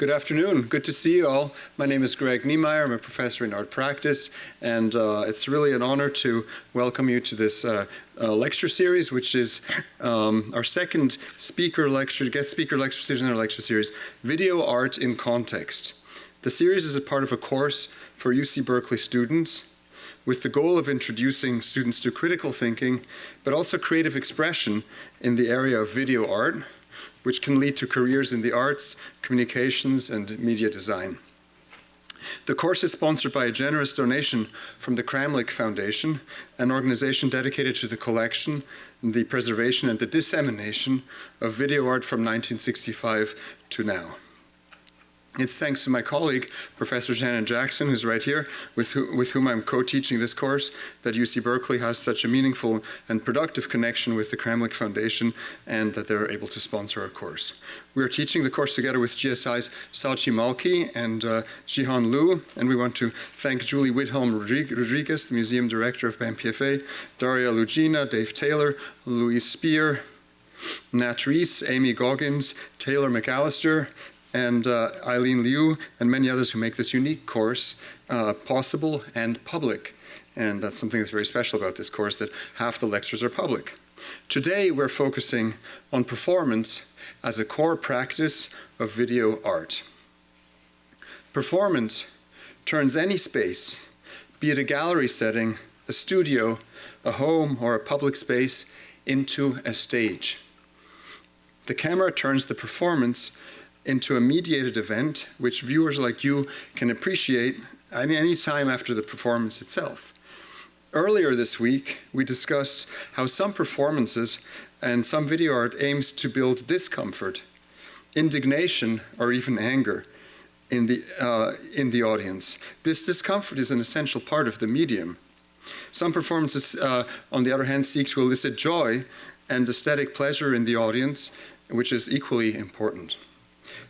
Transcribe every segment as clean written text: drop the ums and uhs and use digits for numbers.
Good afternoon. Good to see you all. My name is Greg Niemeyer. I'm a professor in art practice, and it's really an honor to welcome you to this lecture series, which is our second guest speaker lecture series in our lecture series, Video Art in Context. The series is a part of a course for UC Berkeley students with the goal of introducing students to critical thinking, but also creative expression in the area of video art, which can lead to careers in the arts, communications, and media design. The course is sponsored by a generous donation from the Kramlich Foundation, an organization dedicated to the collection, the preservation, and the dissemination of video art from 1965 to now. It's thanks to my colleague, Professor Janet Jackson, who's right here, with whom I'm co-teaching this course, that UC Berkeley has such a meaningful and productive connection with the Kramlich Foundation, and that they're able to sponsor our course. We are teaching the course together with GSI's Saochi Malki and Jihan Liu, and we want to thank Julie Whitholm Rodriguez, the Museum Director of BAM-PFA, Daria Lugina, Dave Taylor, Louise Spear, Nat Reese, Amy Goggins, Taylor McAllister, and Eileen Liu, and many others who make this unique course possible and public. And that's something that's very special about this course, that half the lectures are public. Today, we're focusing on performance as a core practice of video art. Performance turns any space, be it a gallery setting, a studio, a home, or a public space, into a stage. The camera turns the performance into a mediated event which viewers like you can appreciate at any time after the performance itself. Earlier this week, we discussed how some performances and some video art aims to build discomfort, indignation, or even anger in the audience. This discomfort is an essential part of the medium. Some performances, on the other hand, seek to elicit joy and aesthetic pleasure in the audience, which is equally important.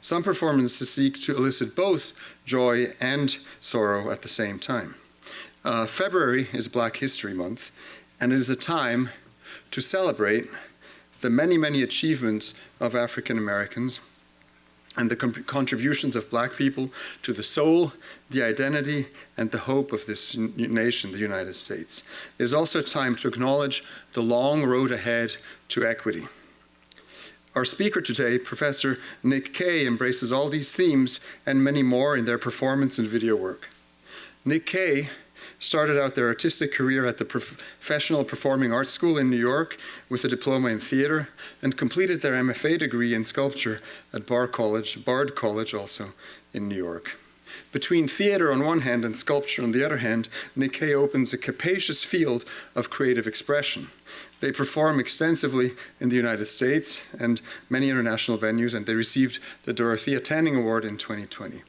Some performances seek to elicit both joy and sorrow at the same time. February is Black History Month, and it is a time to celebrate the many, many achievements of African Americans and the contributions of Black people to the soul, the identity, and the hope of this nation, the United States. It is also a time to acknowledge the long road ahead to equity. Our speaker today, Professor Nick Kay, embraces all these themes and many more in their performance and video work. Nick Kay started out their artistic career at the Professional Performing Arts School in New York with a diploma in theater, and completed their MFA degree in sculpture at Bard College also in New York. Between theater on one hand and sculpture on the other hand, Nick Kay opens a capacious field of creative expression. They perform extensively in the United States and many international venues, and they received the Dorothea Tanning Award in 2020.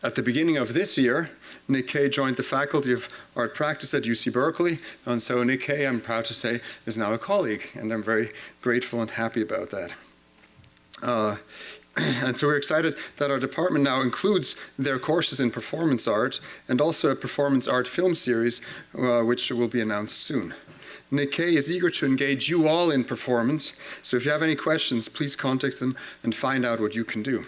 At the beginning of this year, Nick Kay joined the Faculty of Art Practice at UC Berkeley, and so Nick Kay, I'm proud to say, is now a colleague, and I'm very grateful and happy about that. And so we're excited that our department now includes their courses in performance art and also a performance art film series, which will be announced soon. Nick Kay is eager to engage you all in performance, so if you have any questions, please contact them and find out what you can do.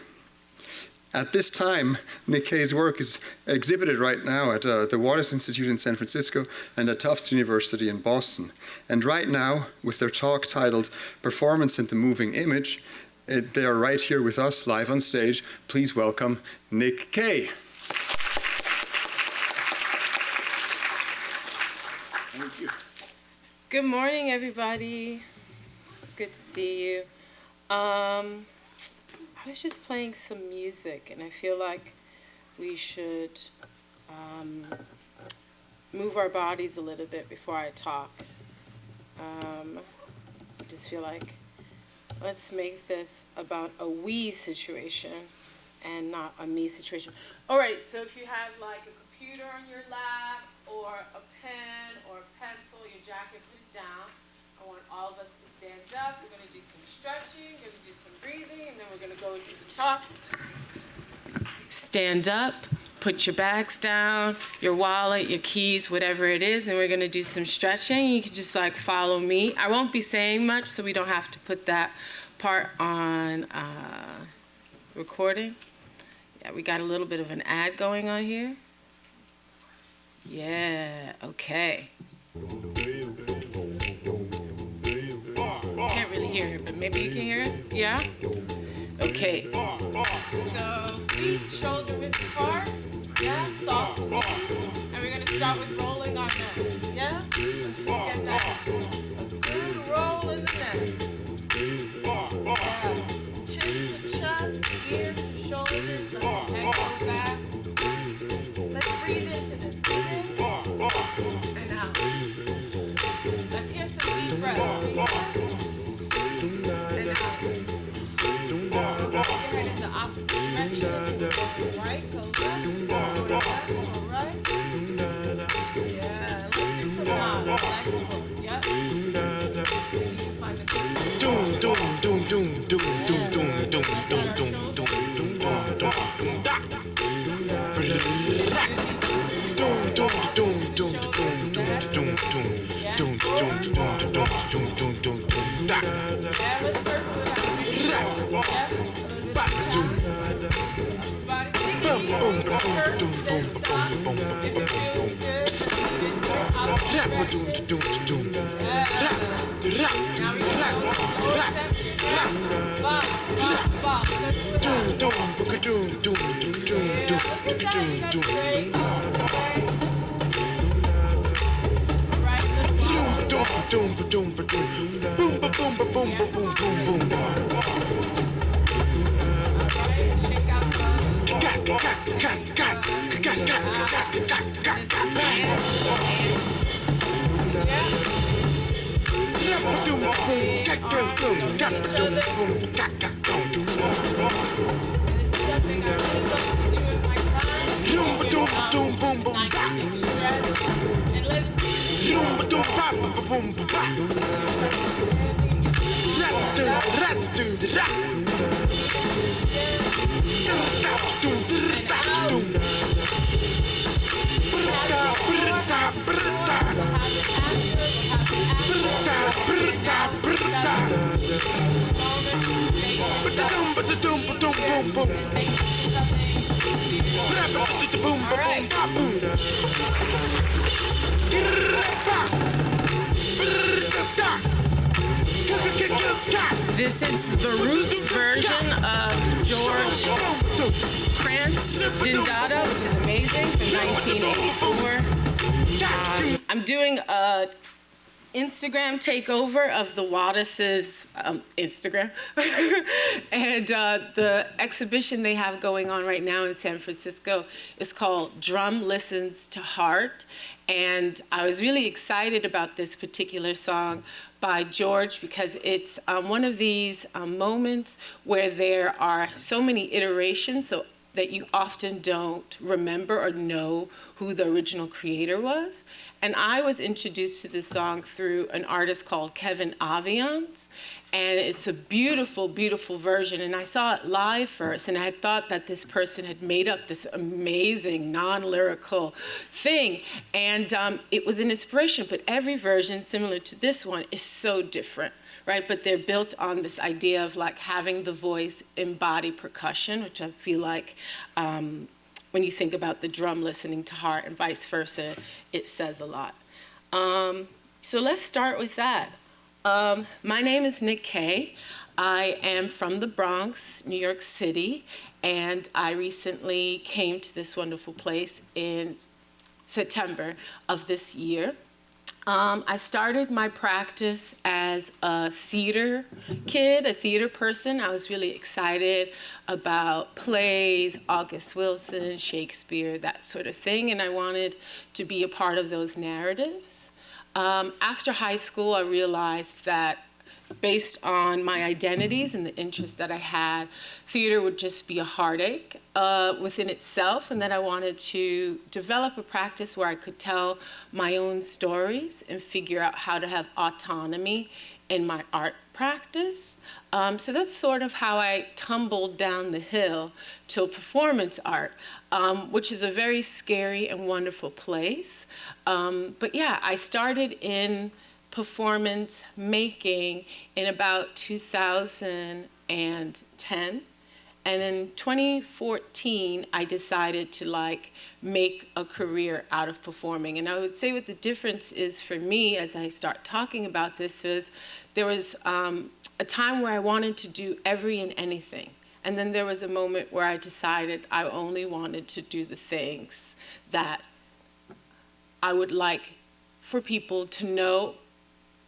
At this time, Nick Kay's work is exhibited right now at the Waters Institute in San Francisco and at Tufts University in Boston. And right now, with their talk titled Performance and the Moving Image, they are right here with us, live on stage. Please welcome Nick Kay. Thank you. Good morning, everybody. It's good to see you. I was just playing some music, and I feel like we should move our bodies a little bit before I talk. I just feel like let's make this about a we situation and not a me situation. All right, so if you have like a computer on your lap or a pen or a pencil, your jacket, put it down. I want all of us to stand up. We're going to do some stretching, we're going to do some breathing, and then we're going to go into the talk. Stand up, put your bags down, your wallet, your keys, whatever it is, and we're going to do some stretching. You can just like follow me. I won't be saying much, so we don't have to put that part on recording. Yeah, we got a little bit of an ad going on here. Yeah, okay. Can't really hear it, but maybe you can hear it? Yeah? Okay. So, feet, shoulder width apart. Yeah, soft knees. And we're going to start with rolling our necks. Yeah? Let's just get that. A good roll in the neck. Yeah. Chin to chest, ears to shoulders. Let the head go back. Let's breathe into this. Breathe in. And out. Let's hear some deep breaths. Breathe in. And out. Your head in the opposite direction. Right, go left, go left, go right. Yeah, let's do some nods. Like, yep. Maybe you find the Doom, doom, doom, doom, doom, doom, doom, doom, doom, doom, doom, doom, doom, da. Doom, doom, doom, doom, doom, doom, doom, doom, doom, doom, doom, da. Yeah, let's circle it out. Maybe yep. Ba, doom. Body take Boom, it boom, easy. boom, First, boom, then boom, stop. boom, boom, If it feels good, breathe into it. Opposite Rap, doom, direction. doom, doom. Yeah. Rap, Now we go lower rap, section now. Bop, bop, bop. Let's do it doom, out. doom, doom, doom, doom, doom, Yeah, doom, let's get that doom, neck doom, straight. doom. All right, let's go. Doom, doom, doom, doom, boom, boom, boom, boom, boom, boom, boom, boom. All right, shake out the Got, got, got, got, got, got, got, doom, boom, got, boom, boom, got, boom, boom, got, boom, And this is something I really love to do in my time. doom, doom, boom, boom, Nice and stress. And let's doom, doom, pop, boom, boom, pop. Rat, doom, rat, doom, rat. Doom, rat, doom. Brita, brita, brita. Brita, brita, brita. Ba-da-dum, ba-da-dum, ba-dum, boom, boom. Ba-da-ba-da-da-boom, ba-boom, ba-boom. Grrrr-pa. Brrrr-da-da. Ga-ga-ga-ga-ga. This is the Roots version of George Krantz Dindada, which is amazing, from 1984. I'm doing a Instagram takeover of the Wattises' Instagram. And the exhibition they have going on right now in San Francisco is called Drum Listens to Heart. And I was really excited about this particular song by George because it's one of these moments where there are so many iterations so that you often don't remember or know who the original creator was. And I was introduced to this song through an artist called Kevin Aviance. And it's a beautiful, beautiful version. And I saw it live first, and I had thought that this person had made up this amazing non-lyrical thing. And it was an inspiration, but every version, similar to this one, is so different, right? But they're built on this idea of like having the voice embody percussion, which I feel like when you think about the drum listening to heart and vice versa, it says a lot. So let's start with that. My name is Nick Kay. I am from the Bronx, New York City, and I recently came to this wonderful place in September of this year. I started my practice as a theater kid, a theater person. I was really excited about plays, August Wilson, Shakespeare, that sort of thing, and I wanted to be a part of those narratives. After high school, I realized that based on my identities and the interests that I had, theater would just be a heartache within itself, and that I wanted to develop a practice where I could tell my own stories and figure out how to have autonomy in my art practice. So that's sort of how I tumbled down the hill to performance art, which is a very scary and wonderful place. But yeah, I started in performance making in about 2010, And in 2014, I decided to like make a career out of performing. And I would say what the difference is for me as I start talking about this is there was a time where I wanted to do every and anything. And then there was a moment where I decided I only wanted to do the things that I would like for people to know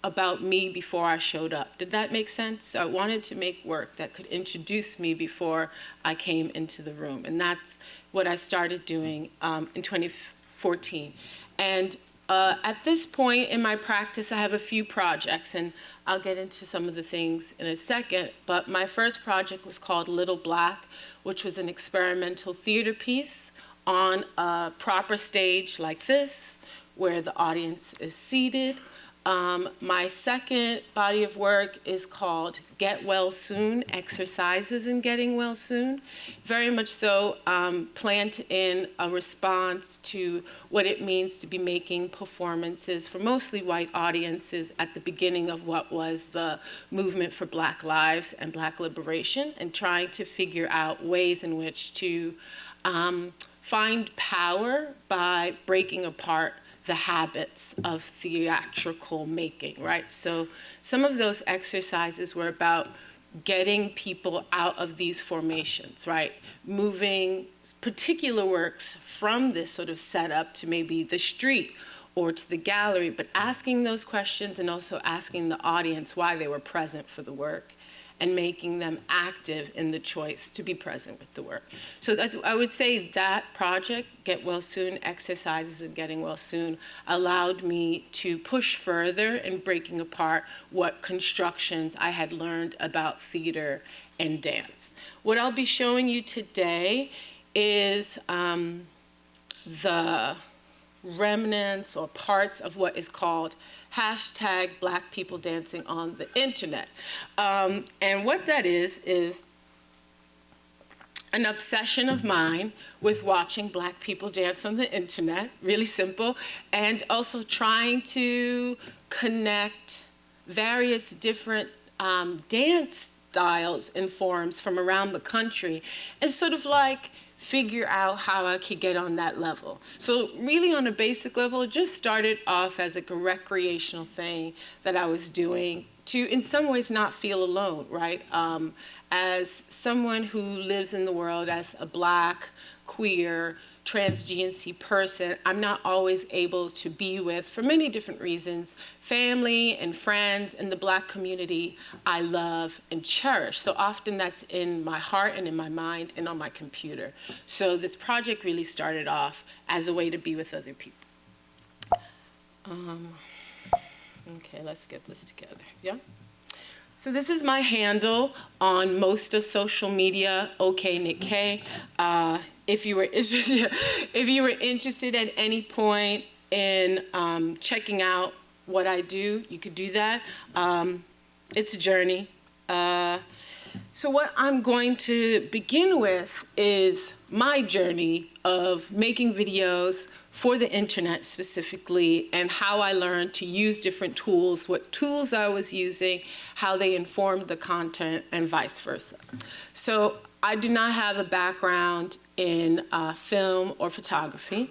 about me before I showed up. Did that make sense? I wanted to make work that could introduce me before I came into the room. And that's what I started doing in 2014. And at this point in my practice, I have a few projects, and I'll get into some of the things in a second. But my first project was called Little Black, which was an experimental theater piece on a proper stage like this, where the audience is seated. My second body of work is called Get Well Soon, Exercises in Getting Well Soon. Very much so planned in a response to what it means to be making performances for mostly white audiences at the beginning of what was the movement for Black lives and Black liberation, and trying to figure out ways in which to find power by breaking apart the habits of theatrical making, right? So some of those exercises were about getting people out of these formations, right? Moving particular works from this sort of setup to maybe the street or to the gallery, but asking those questions and also asking the audience why they were present for the work, and making them active in the choice to be present with the work. So I would say that project, Get Well Soon, Exercises in Getting Well Soon, allowed me to push further in breaking apart what constructions I had learned about theater and dance. What I'll be showing you today is the remnants or parts of what is called hashtag Black People Dancing on the Internet. And what that is an obsession of mine with watching Black people dance on the Internet, really simple, and also trying to connect various different dance styles and forms from around the country and sort of like figure out how I could get on that level. So really on a basic level, it just started off as like a recreational thing that I was doing to, in some ways, not feel alone, right? As someone who lives in the world as a Black, queer, trans-GNC person, I'm not always able to be with, for many different reasons, family and friends and the Black community I love and cherish. So often that's in my heart and in my mind and on my computer. So this project really started off as a way to be with other people. Okay, let's get this together, yeah? So this is my handle on most of social media, OK Nick K. If you were interested at any point in checking out what I do, you could do that. It's a journey. So what I'm going to begin with is my journey of making videos for the internet specifically, and how I learned to use different tools, what tools I was using, how they informed the content, and vice versa. So I do not have a background in film or photography.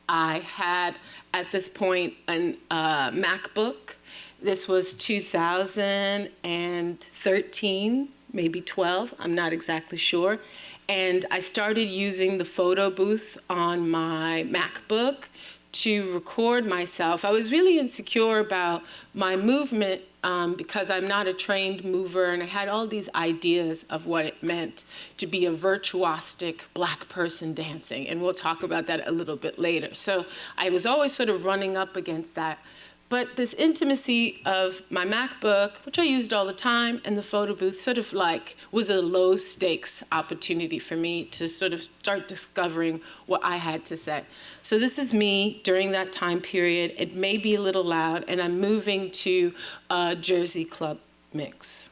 I had, at this point, a MacBook. This was 2013, maybe 12, I'm not exactly sure. And I started using the photo booth on my MacBook to record myself. I was really insecure about my movement because I'm not a trained mover, and I had all these ideas of what it meant to be a virtuosic Black person dancing, and we'll talk about that a little bit later. So I was always sort of running up against that. But this intimacy of my MacBook, which I used all the time, and the photo booth sort of like was a low stakes opportunity for me to sort of start discovering what I had to say. So this is me during that time period. It may be a little loud, and I'm moving to a Jersey club mix.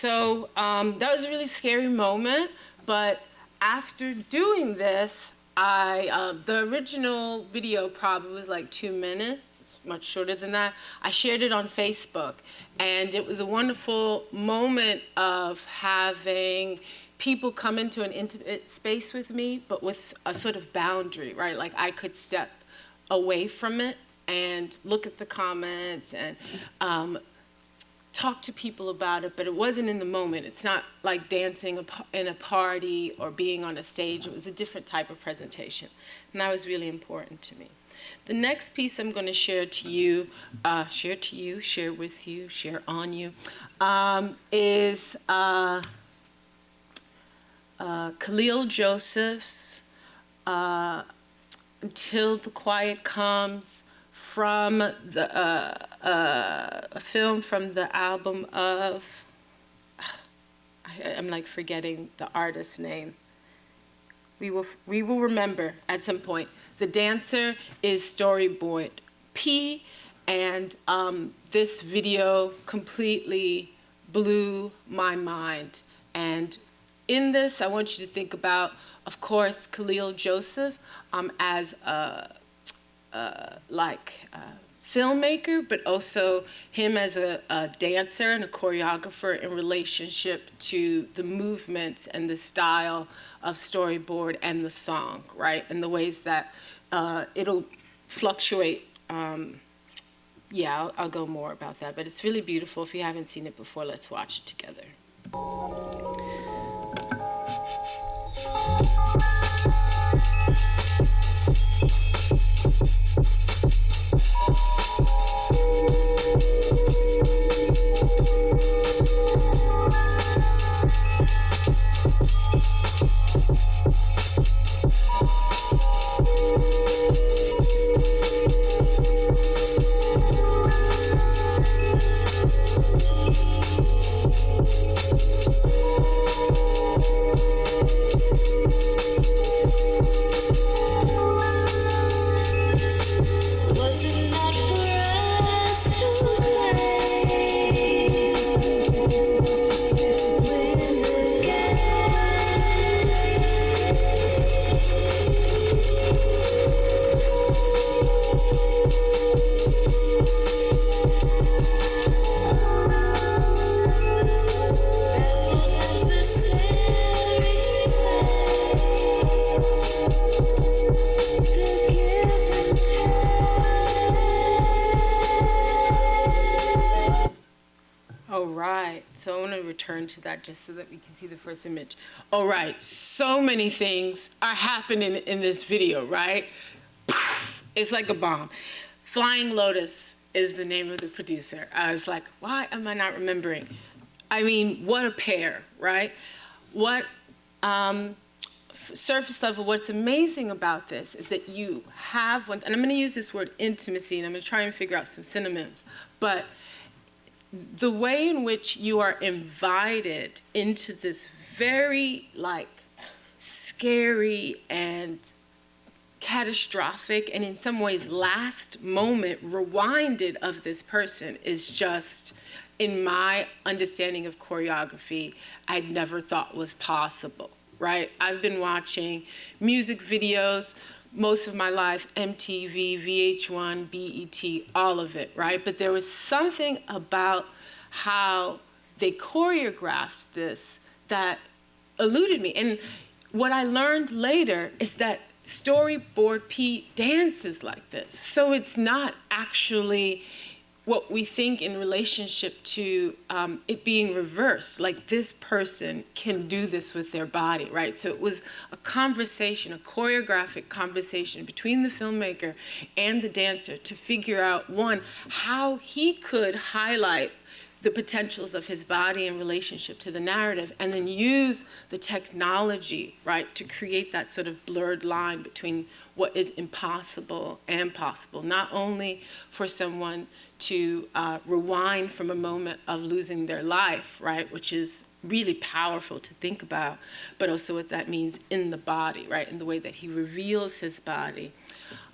So that was a really scary moment, but after doing this, the original video probably was like 2 minutes, it's much shorter than that. I shared it on Facebook, and it was a wonderful moment of having people come into an intimate space with me, but with a sort of boundary, right? Like I could step away from it and look at the comments and talk to people about it, but it wasn't in the moment. It's not like dancing in a party or being on a stage. It was a different type of presentation, and that was really important to me. The next piece I'm going to share to you, share with you, share on you, is Khalil Joseph's Until the Quiet Comes, from a film from the album of, I'm like forgetting the artist's name. We will remember at some point. The dancer is Storyboard P, and this video completely blew my mind. And in this, I want you to think about, of course, Khalil Joseph as a filmmaker, but also him as a dancer and a choreographer in relationship to the movements and the style of Storyboard and the song, right? And the ways that it'll fluctuate. Yeah, I'll go more about that, but it's really beautiful. If you haven't seen it before, let's watch it together. So I want to return to that just so that we can see the first image. All right, so many things are happening in this video, right? It's like a bomb. Flying Lotus is the name of the producer. I was like, why am I not remembering? I mean, what a pair, right? What, surface level, what's amazing about this is that you have one, and I'm going to use this word intimacy, and I'm going to try and figure out some synonyms, but the way in which you are invited into this very scary and catastrophic and in some ways last moment rewinded of this person is just, in my understanding of choreography, I'd never thought was possible, right? I've been watching music videos most of my life, MTV, VH1, BET, all of it, right? But there was something about how they choreographed this that eluded me. And what I learned later is that Storyboard P dances like this. So it's not actually what we think in relationship to it being reversed, like this person can do this with their body, right? So it was a conversation, a choreographic conversation between the filmmaker and the dancer to figure out, one, how he could highlight the potentials of his body in relationship to the narrative, and then use the technology, right, to create that sort of blurred line between what is impossible and possible, not only for someone to rewind from a moment of losing their life, right, which is really powerful to think about, but also what that means in the body, right, in the way that he reveals his body.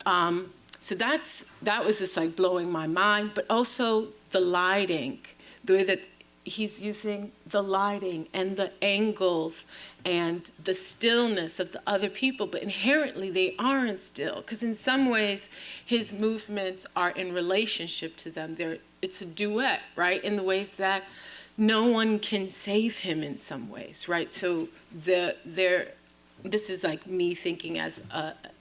So that was just like blowing my mind, but also the lighting, the way that he's using the lighting and the angles and the stillness of the other people, but inherently they aren't still, because in some ways his movements are in relationship to them. It's a duet, right, in the ways that no one can save him in some ways, right? So this is like me thinking as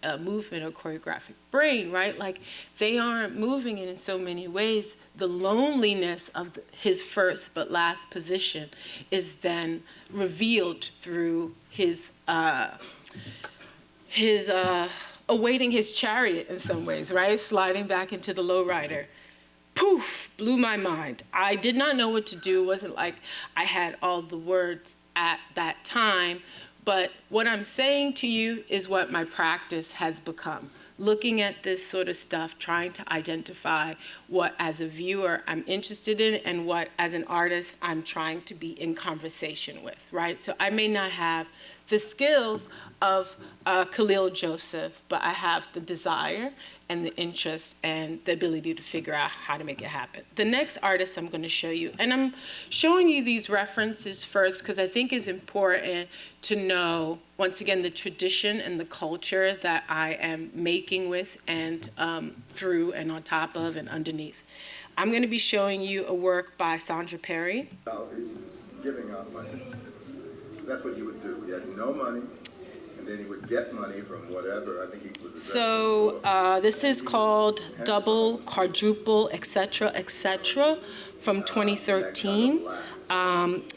a movement or choreographic brain, right? Like they aren't moving, and in so many ways, the loneliness of his first but last position is then revealed through his awaiting his chariot in some ways, right? Sliding back into the lowrider. Poof, blew my mind. I did not know what to do. It wasn't like I had all the words at that time. But what I'm saying to you is what my practice has become. Looking at this sort of stuff, trying to identify what as a viewer I'm interested in and what as an artist I'm trying to be in conversation with, right? So I may not have the skills of Khalil Joseph, but I have the desire and the interest and the ability to figure out how to make it happen. The next artist I'm going to show you, and I'm showing you these references first because I think it's important to know, once again, the tradition and the culture that I am making with and through and on top of and underneath. I'm going to be showing you a work by Sandra Perry. Giving out money. That's what he would do. He had no money, and then he would get money from whatever. I think he was. So this is called Double, Quadruple, etc., from 2013.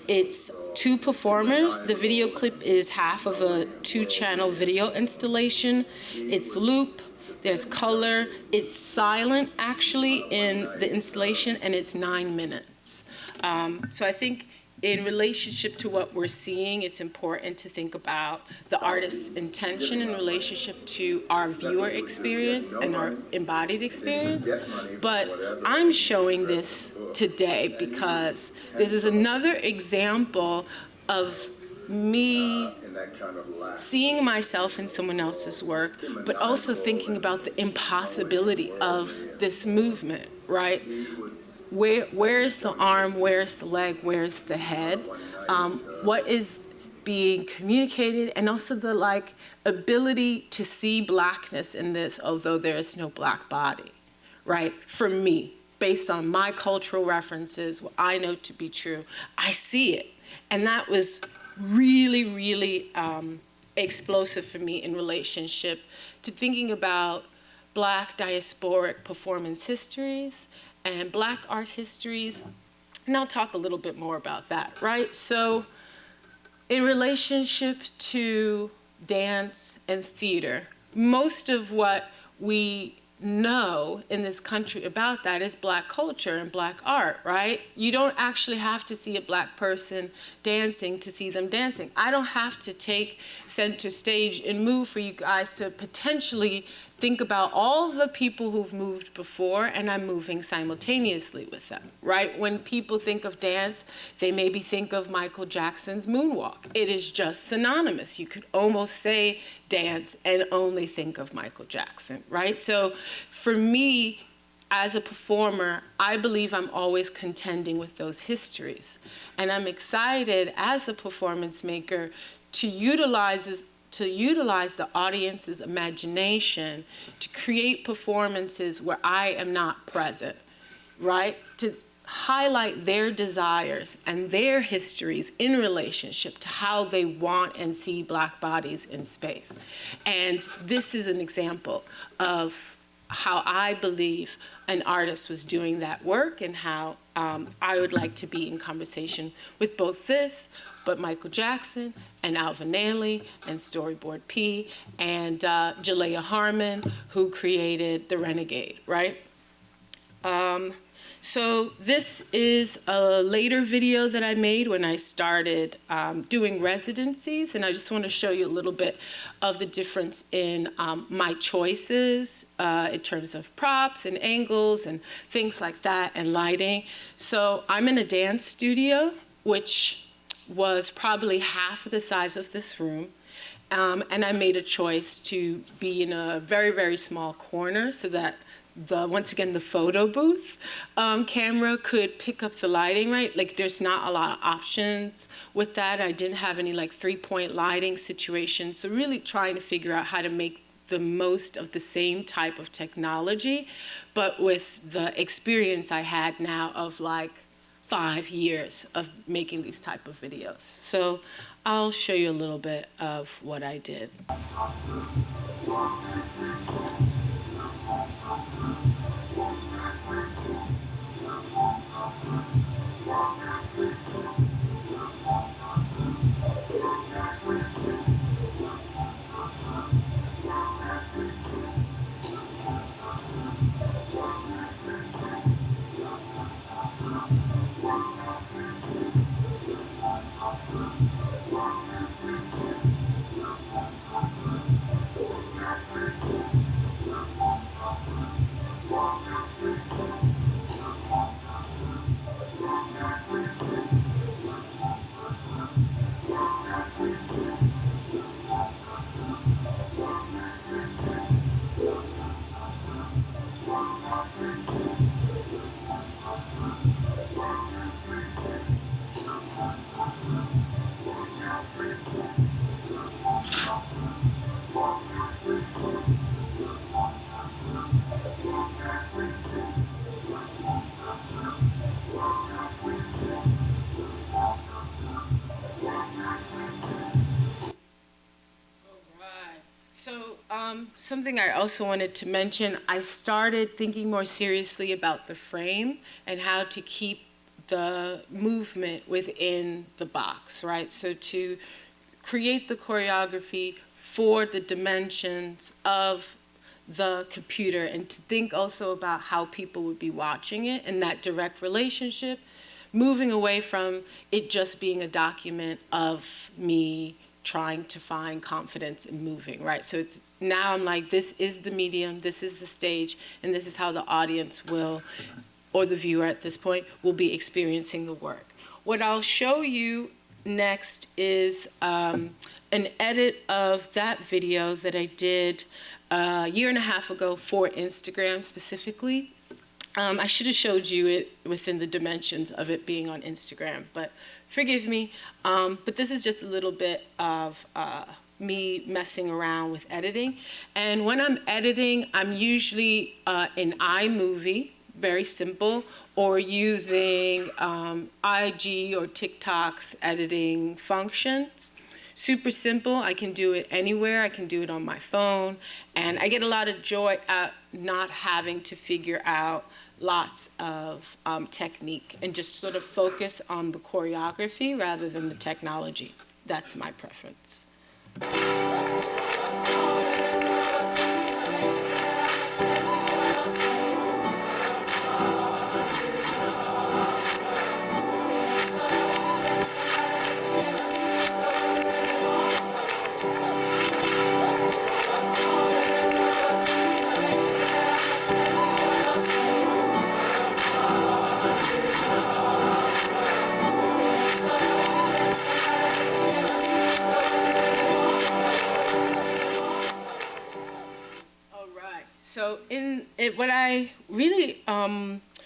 It's two performers. The video clip is half of a 2-channel video installation. It's loop. There's color. It's silent, actually, in the installation, and it's 9 minutes. So I think in relationship to what we're seeing, it's important to think about the artist's intention in relationship to our viewer experience and our embodied experience. But I'm showing this today because this is another example of me seeing myself in someone else's work, but also thinking about the impossibility of this movement, right? Where's the arm, where's the leg, where's the head? What is being communicated, and also the ability to see blackness in this, although there is no black body, right? For me, based on my cultural references, what I know to be true, I see it. And that was really, really explosive for me in relationship to thinking about Black diasporic performance histories and Black art histories, and I'll talk a little bit more about that, right? So in relationship to dance and theater, most of what we know in this country about that is Black culture and Black art, right? You don't actually have to see a Black person dancing to see them dancing. I don't have to take center stage and move for you guys to potentially think about all the people who've moved before, and I'm moving simultaneously with them, right? When people think of dance, they maybe think of Michael Jackson's Moonwalk. It is just synonymous. You could almost say dance and only think of Michael Jackson, right? So for me, as a performer, I believe I'm always contending with those histories. And I'm excited as a performance maker to utilize the audience's imagination to create performances where I am not present, right? To highlight their desires and their histories in relationship to how they want and see Black bodies in space. And this is an example of how I believe an artist was doing that work, and how I would like to be in conversation with both this, but Michael Jackson and Alvin Ailey and Storyboard P and Jalea Harmon, who created The Renegade, right? So this is a later video that I made when I started doing residencies, and I just want to show you a little bit of the difference in my choices in terms of props and angles and things like that, and lighting. So I'm in a dance studio, which was probably half the size of this room. And I made a choice to be in a very, very small corner so that once again, the photo booth camera could pick up the lighting, right? Like there's not a lot of options with that. I didn't have any like 3-point lighting situation. So really trying to figure out how to make the most of the same type of technology, but with the experience I had now of like 5 years of making these type of videos. So I'll show you a little bit of what I did. So something I also wanted to mention, I started thinking more seriously about the frame and how to keep the movement within the box, right? So to create the choreography for the dimensions of the computer and to think also about how people would be watching it and that direct relationship, moving away from it just being a document of me trying to find confidence in moving, right? So it's now I'm like, this is the medium, this is the stage, and this is how the audience will, or the viewer at this point, will be experiencing the work. What I'll show you next is an edit of that video that I did a year and a half ago for Instagram specifically. I should have showed you it within the dimensions of it being on Instagram, but forgive me. But this is just a little bit of me messing around with editing. And when I'm editing, I'm usually in iMovie, very simple, or using IG or TikTok's editing functions. Super simple, I can do it anywhere, I can do it on my phone, and I get a lot of joy at not having to figure out lots of technique and just sort of focus on the choreography rather than the technology. That's my preference. So what I really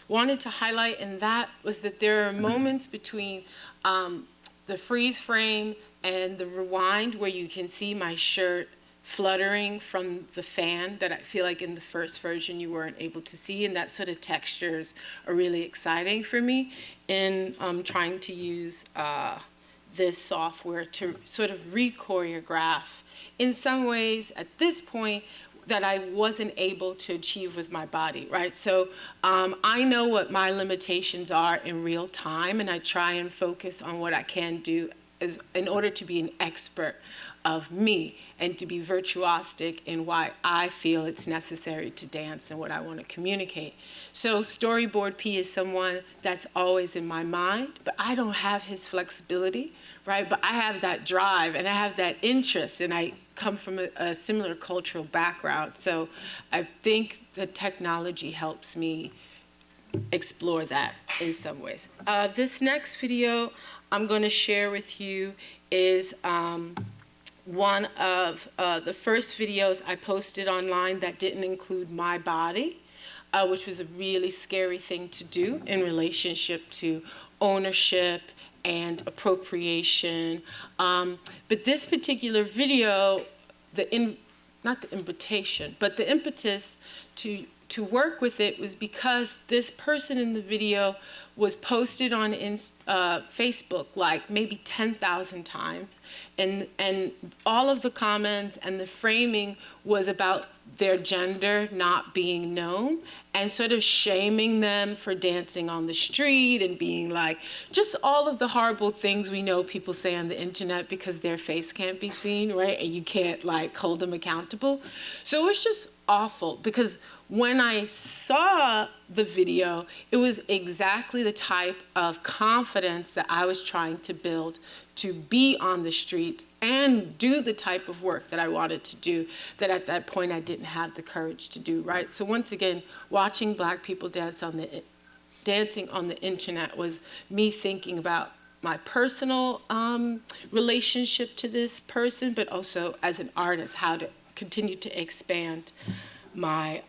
wanted to highlight in that was that there are moments between the freeze frame and the rewind where you can see my shirt fluttering from the fan that I feel like in the first version you weren't able to see, and that sort of textures are really exciting for me in trying to use this software to sort of re-choreograph in some ways at this point that I wasn't able to achieve with my body, right? So I know what my limitations are in real time, and I try and focus on what I can do in order to be an expert of me and to be virtuosic in why I feel it's necessary to dance and what I want to communicate. So Storyboard P is someone that's always in my mind, but I don't have his flexibility, right? But I have that drive and I have that interest, and I come from a similar cultural background. So I think the technology helps me explore that in some ways. This next video I'm going to share with you is one of the first videos I posted online that didn't include my body. which was a really scary thing to do in relationship to ownership and appropriation. But this particular video, not the invitation, but the impetus to work with it was because this person in the video was posted on Facebook like maybe 10,000 times, and all of the comments and the framing was about their gender not being known and sort of shaming them for dancing on the street and being like, just all of the horrible things we know people say on the internet because their face can't be seen, right? And you can't like hold them accountable. So it was just awful because when I saw the video, it was exactly the type of confidence that I was trying to build to be on the streets and do the type of work that I wanted to do that at that point I didn't have the courage to do, right? So once again, watching Black people dancing on the internet was me thinking about my personal relationship to this person, but also as an artist, how to continue to expand my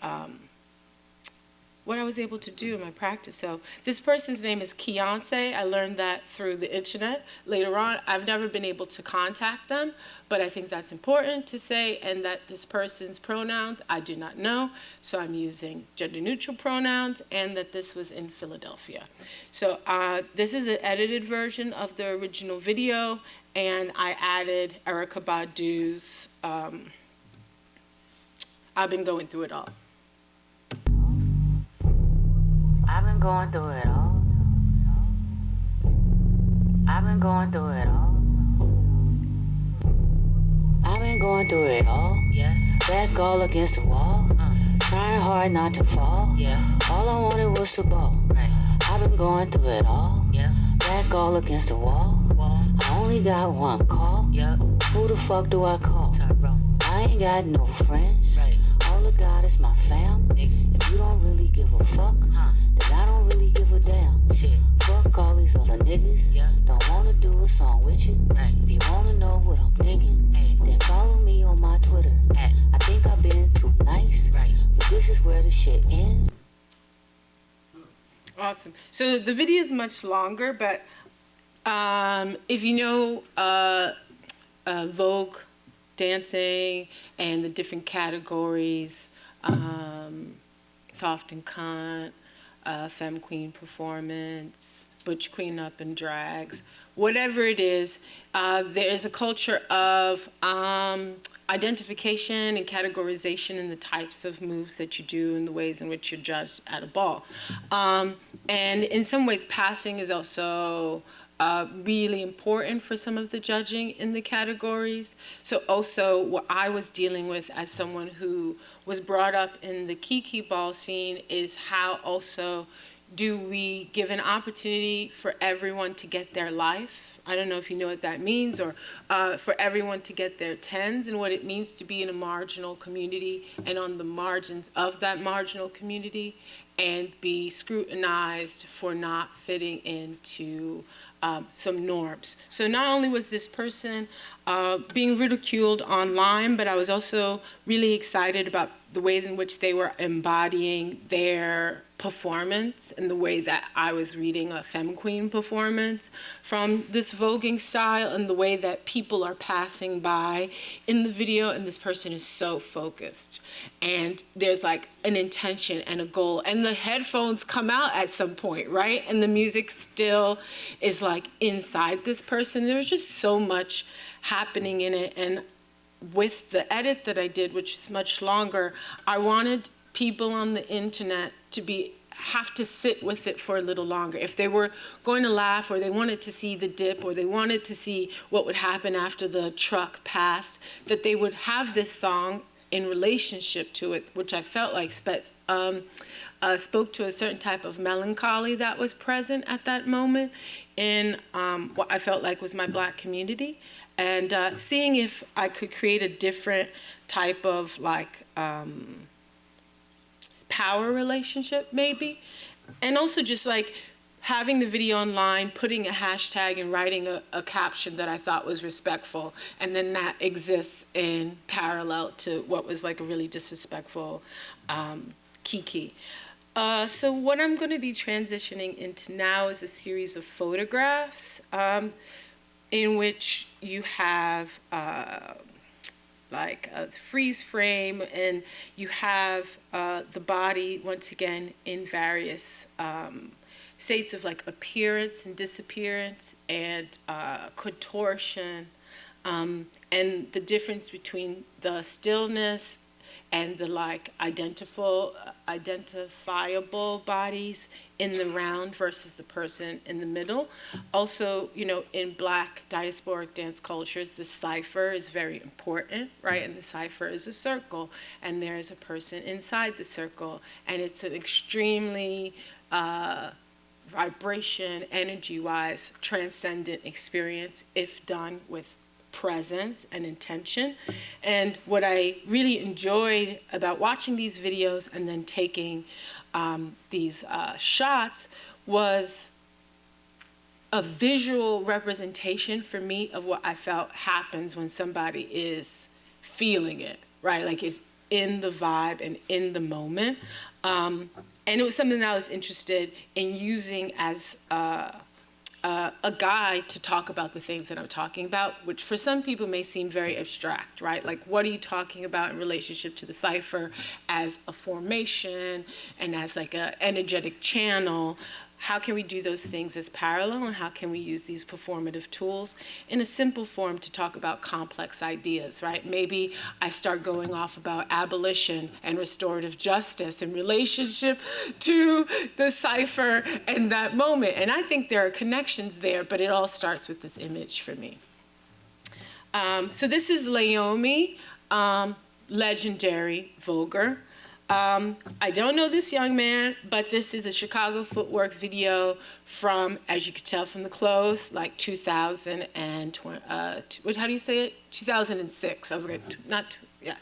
what I was able to do in my practice. So this person's name is Keonce. I learned that through the internet later on. I've never been able to contact them, but I think that's important to say, and that this person's pronouns I do not know, so I'm using gender neutral pronouns, and that this was in Philadelphia. So this is an edited version of the original video, and I added Erykah Badu's I've been going through it all. I've been going through it all. I've been going through it all. I've been going through it all. Yeah. Back all against the wall. Trying hard not to fall. Yeah. All I wanted was to ball. Right. I've been going through it all. Yeah. Back all against the wall. I only got one call. Yeah. Who the fuck do I call? Tyrone. I ain't got no friends. Right. All I got is my fam. If you don't really give a fuck, then I don't really give a damn. Shit. Fuck all these other niggas. Yeah. Don't wanna do a song with you. Right. If you wanna know what I'm thinking, then follow me on my Twitter. I think I've been too nice, right. But this is where the shit ends. Awesome. So the video is much longer, but if you know Vogue dancing and the different categories, soft and cunt, femme queen performance, butch queen up and drags, whatever it is, there is a culture of identification and categorization in the types of moves that you do and the ways in which you're judged at a ball. And in some ways, passing is also really important for some of the judging in the categories. So also what I was dealing with as someone who was brought up in the Kiki ball scene is how also do we give an opportunity for everyone to get their life? I don't know if you know what that means, or for everyone to get their tens and what it means to be in a marginal community and on the margins of that marginal community and be scrutinized for not fitting into some norms. So not only was this person being ridiculed online, but I was also really excited about the way in which they were embodying their performance and the way that I was reading a femme queen performance from this voguing style and the way that people are passing by in the video, and this person is so focused. And there's like an intention and a goal, and the headphones come out at some point, right? And the music still is like inside this person. There's just so much happening in it. And with the edit that I did, which is much longer, I wanted people on the internet to have to sit with it for a little longer. If they were going to laugh, or they wanted to see the dip, or they wanted to see what would happen after the truck passed, that they would have this song in relationship to it, which I felt like spoke to a certain type of melancholy that was present at that moment in what I felt like was my Black community. And seeing if I could create a different type of like power relationship maybe. And also just like having the video online, putting a hashtag and writing a caption that I thought was respectful. And then that exists in parallel to what was like a really disrespectful Kiki. So what I'm going to be transitioning into now is a series of photographs in which you have like a freeze frame, and you have the body once again in various states of like appearance and disappearance and contortion, and the difference between the stillness and the like identifiable bodies in the round versus the person in the middle. Also, you know, in Black diasporic dance cultures, the cipher is very important, right? And the cipher is a circle, and there is a person inside the circle, and it's an extremely vibration, energy-wise, transcendent experience if done with presence and intention. And what I really enjoyed about watching these videos and then taking these shots was a visual representation for me of what I felt happens when somebody is feeling it, right? Like is in the vibe and in the moment. And it was something that I was interested in using as a guide to talk about the things that I'm talking about, which for some people may seem very abstract, right? Like, what are you talking about in relationship to the cipher as a formation and as like an energetic channel? How can we do those things as parallel, and how can we use these performative tools in a simple form to talk about complex ideas, right? Maybe I start going off about abolition and restorative justice in relationship to the cipher and that moment. And I think there are connections there, but it all starts with this image for me. So this is Laomi, legendary Voguer. I don't know this young man, but this is a Chicago footwork video from, as you can tell from the clothes, like 2020, how do you say it? 2006. I was like,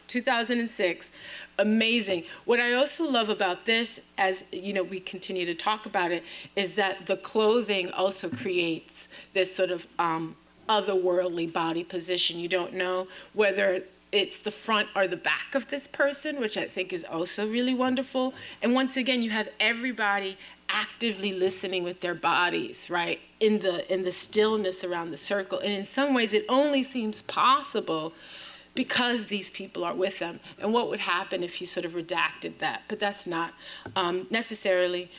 2006. Amazing. What I also love about this, as you know, we continue to talk about it, is that the clothing also creates this sort of otherworldly body position. You don't know whether it's the front or the back of this person, which I think is also really wonderful. And once again, you have everybody actively listening with their bodies, right? In the stillness around the circle. And in some ways, it only seems possible because these people are with them. And what would happen if you sort of redacted that? But that's not necessarily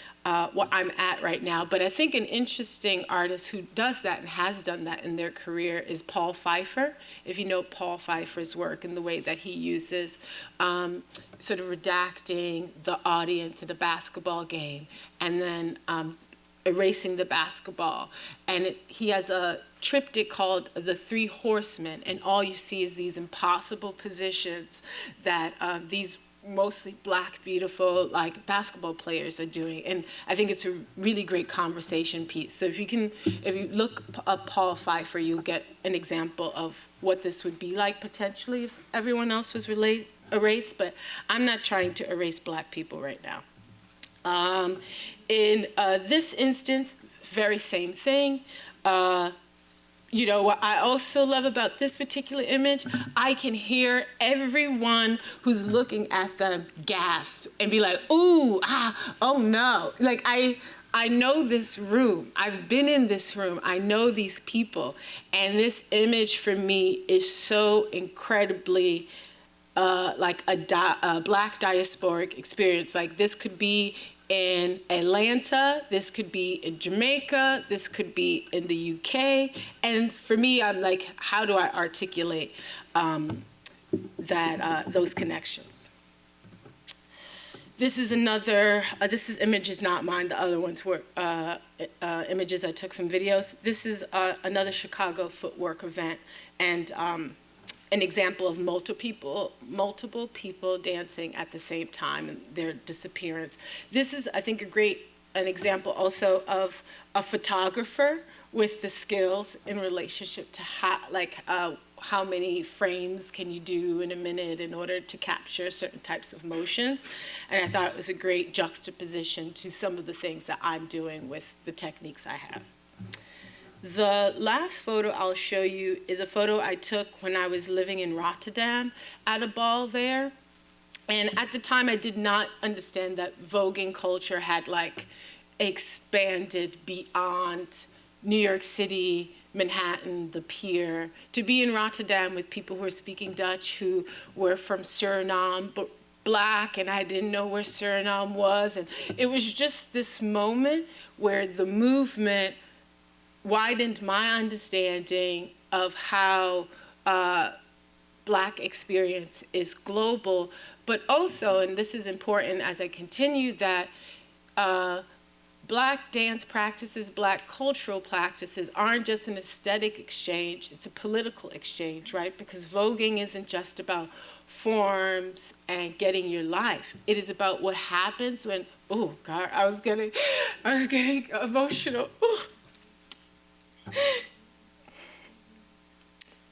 what I'm at right now. But I think an interesting artist who does that and has done that in their career is Paul Pfeiffer. If you know Paul Pfeiffer's work and the way that he uses sort of redacting the audience in a basketball game and then erasing the basketball. And he has a triptych called The Three Horsemen, and all you see is these impossible positions that these mostly Black, beautiful, like basketball players are doing. And I think it's a really great conversation piece. So if you look up Paul Pfeiffer, you'll get an example of what this would be like potentially if everyone else was erased, but I'm not trying to erase Black people right now. In this instance, very same thing. You know, what I also love about this particular image, I can hear everyone who's looking at them gasp and be like, ooh, oh no. Like, I know this room. I've been in this room. I know these people. And this image for me is so incredibly like a Black diasporic experience. Like, this could be in Atlanta, this could be in Jamaica, this could be in the UK. And for me, I'm like, how do I articulate those connections? This is another, this image is not mine, the other ones were images I took from videos. This is another Chicago footwork event, and an example of multiple people dancing at the same time and their disappearance. This is, I think, an example also of a photographer with the skills in relationship to how many frames can you do in a minute in order to capture certain types of motions. And I thought it was a great juxtaposition to some of the things that I'm doing with the techniques I have. The last photo I'll show you is a photo I took when I was living in Rotterdam at a ball there. And at the time, I did not understand that voguing culture had like expanded beyond New York City, Manhattan, the Pier, to be in Rotterdam with people who were speaking Dutch, who were from Suriname, but Black, and I didn't know where Suriname was. And it was just this moment where the movement widened my understanding of how Black experience is global, but also, and this is important as I continue, that Black dance practices, Black cultural practices aren't just an aesthetic exchange, it's a political exchange, right? Because voguing isn't just about forms and getting your life. It is about what happens when, oh God, I was getting emotional. Ooh.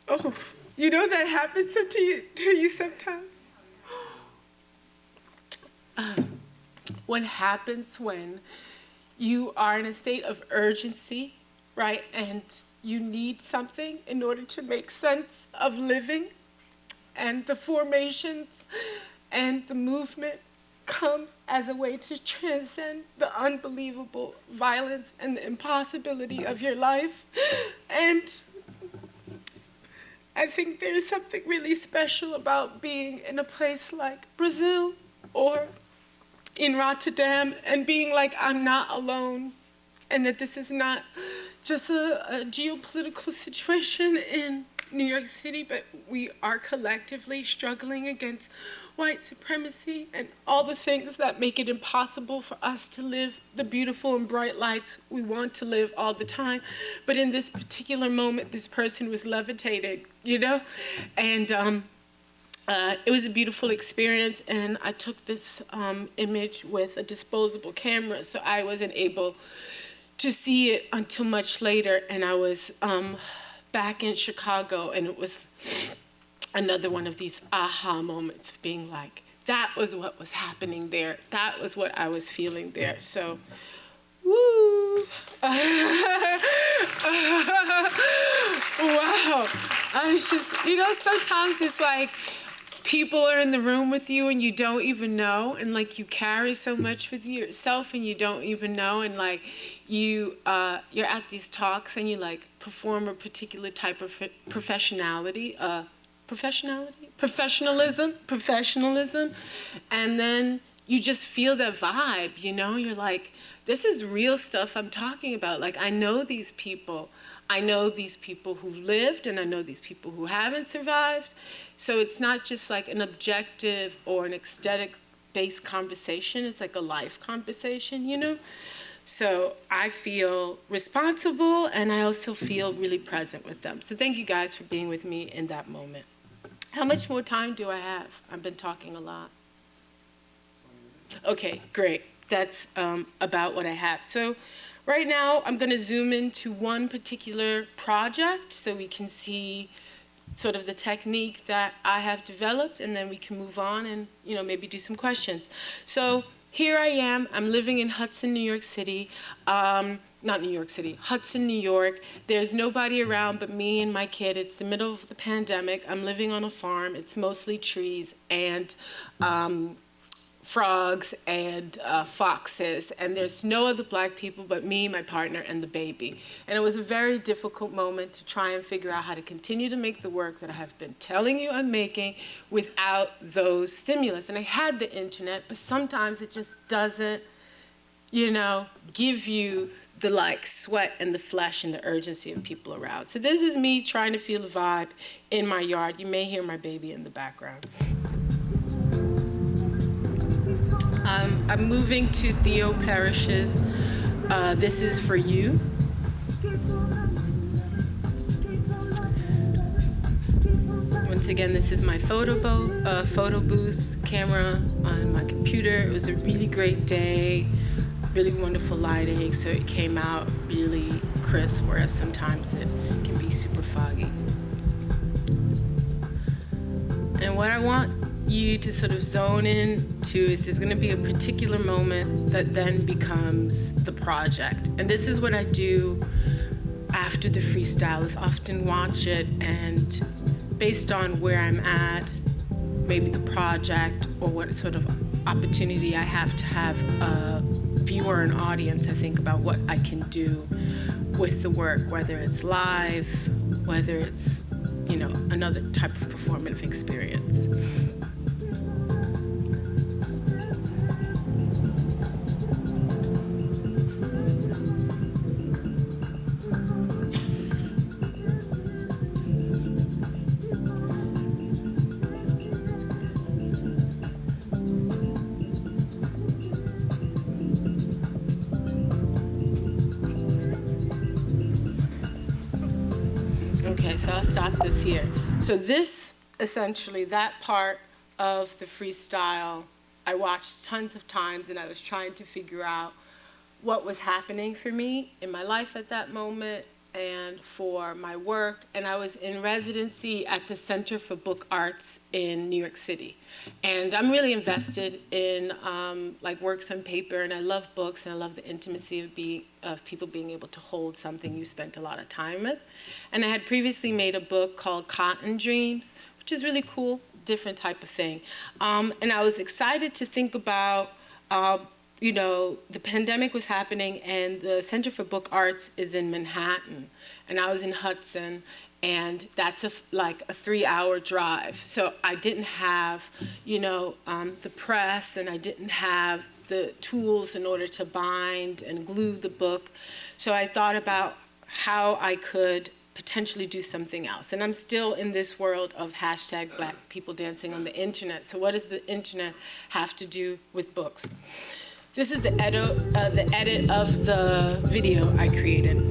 Oh, you know that happens to you sometimes? What happens when you are in a state of urgency, right? And you need something in order to make sense of living, and the formations and the movement come as a way to transcend the unbelievable violence and the impossibility of your life. And I think there's something really special about being in a place like Brazil or in Rotterdam and being like, I'm not alone, and that this is not just a geopolitical situation in New York City, but we are collectively struggling against white supremacy and all the things that make it impossible for us to live the beautiful and bright lights we want to live all the time. But in this particular moment, this person was levitating, you know? And it was a beautiful experience, and I took this image with a disposable camera, so I wasn't able to see it until much later, and I was back in Chicago, and it was another one of these aha moments of being like, that was what was happening there. That was what I was feeling there. So, woo. Wow. I was just, you know, sometimes it's like people are in the room with you and you don't even know, and like you carry so much with you yourself and you don't even know, and like you're at these talks and you like perform a particular type of professionalism, and then you just feel that vibe, you know? You're like, this is real stuff I'm talking about. Like, I know these people. I know these people who lived, and I know these people who haven't survived. So it's not just like an objective or an aesthetic-based conversation. It's like a life conversation, you know? So I feel responsible, and I also feel really present with them. So thank you guys for being with me in that moment. How much more time do I have? I've been talking a lot. Okay, great. That's about what I have. So right now, I'm going to zoom into one particular project so we can see sort of the technique that I have developed, and then we can move on and, you know, maybe do some questions. So here I am. I'm living in Hudson, New York City. Not New York City, Hudson, New York. There's nobody around but me and my kid. It's the middle of the pandemic. I'm living on a farm. It's mostly trees and frogs and foxes, and there's no other Black people but me, my partner, and the baby. And it was a very difficult moment to try and figure out how to continue to make the work that I have been telling you I'm making without those stimulus. And I had the internet, but sometimes it just doesn't, you know, give you the like sweat and the flesh and the urgency of people around. So this is me trying to feel the vibe in my yard. You may hear my baby in the background. I'm moving to Theo Parrish's This Is For You. Once again, this is my photo booth camera on my computer. It was a really great day, really wonderful lighting, so it came out really crisp, whereas sometimes it can be super foggy. And what I want you to sort of zone in to is there's going to be a particular moment that then becomes the project. And this is what I do after the freestyle, is often watch it, and based on where I'm at maybe the project or what sort of opportunity I have to have a viewer and audience, I think about what I can do with the work, whether it's live, whether it's, you know, another type of performative experience. Okay, so I'll stop this here. So this, essentially, that part of the freestyle, I watched tons of times, and I was trying to figure out what was happening for me in my life at that moment and for my work. And I was in residency at the Center for Book Arts in New York City. And I'm really invested in like works on paper, and I love books, and I love the intimacy of people being able to hold something you spent a lot of time with. And I had previously made a book called Cotton Dreams, which is really cool, different type of thing. And I was excited to think about, you know, the pandemic was happening, and the Center for Book Arts is in Manhattan, and I was in Hudson, and that's like a 3-hour drive. So I didn't have, you know, the press, and I didn't have the tools in order to bind and glue the book. So I thought about how I could potentially do something else. And I'm still in this world of hashtag Black people dancing on the internet. So what does the internet have to do with books? This is the edit of the video I created.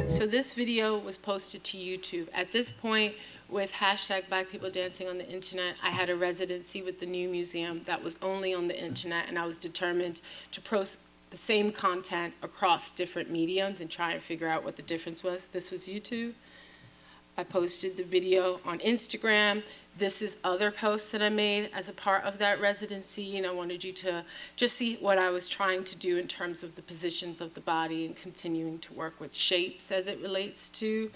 So this video was posted to YouTube. At this point, with hashtag Black people dancing on the internet, I had a residency with the New Museum that was only on the internet, and I was determined to post the same content across different mediums and try and figure out what the difference was. This was YouTube. I posted the video on Instagram. This is other posts that I made as a part of that residency, and I wanted you to just see what I was trying to do in terms of the positions of the body and continuing to work with shapes as it relates to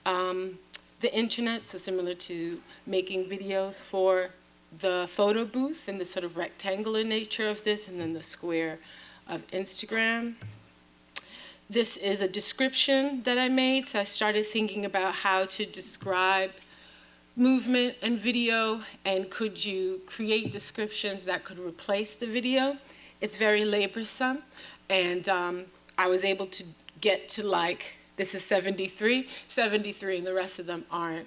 the internet, so similar to making videos for the photo booth and the sort of rectangular nature of this, and then the square of Instagram. This is a description that I made, so I started thinking about how to describe movement and video, and could you create descriptions that could replace the video. It's very laborsome, and I was able to get to, like, this is 73, and the rest of them aren't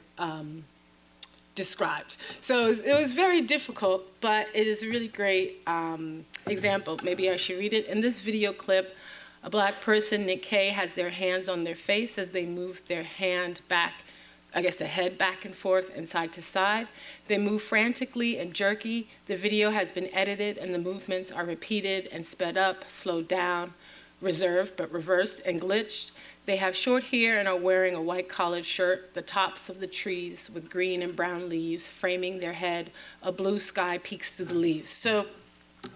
described. So it was very difficult, but it is a really great example. Maybe I should read it. In this video clip, a Black person, Nick K, has their hands on their face as they move their hand back, I guess the head back and forth and side to side. They move frantically and jerky. The video has been edited, and the movements are repeated and sped up, slowed down, reserved but reversed and glitched. They have short hair and are wearing a white collared shirt. The tops of the trees with green and brown leaves framing their head. A blue sky peeks through the leaves. So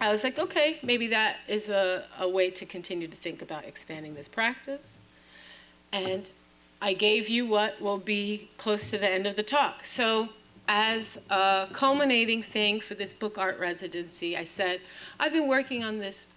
I was like, okay, maybe that is a way to continue to think about expanding this practice. And I gave you what will be close to the end of the talk. So as a culminating thing for this book art residency, I said, I've been working on this